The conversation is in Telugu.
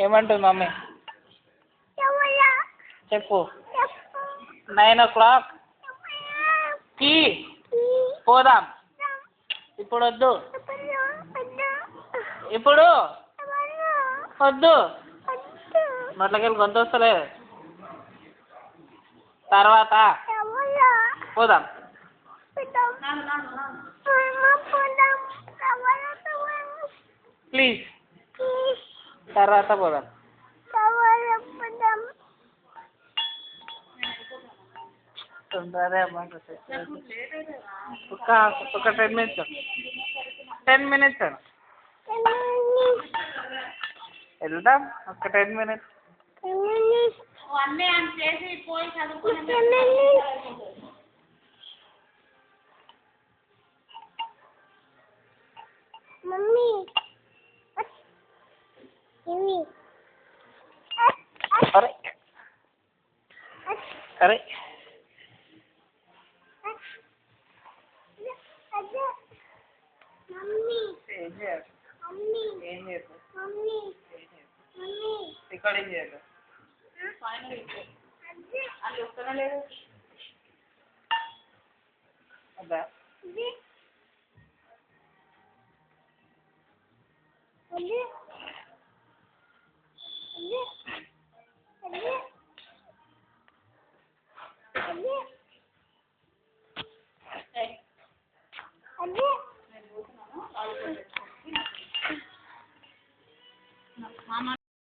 ఏమంటుంది మమ్మీ? చెప్పు. 9 o'clockకి పోదాం. ఇప్పుడు వద్దు. ఇప్పుడు వద్దు. నోట్లకెళ్ళి గొంతు వస్తలేదు. తర్వాత పోదాం. ప్లీజ్ తర్వాత పోదాం. ఒక 10 minutes 10 minutes వెళ్దాం. ఒక 10 minutes. మమ్మీ అరే అరే ఏం చేయదు రికార్డింగ్ చేయదు. అది వస్తూనే లేదు. అదా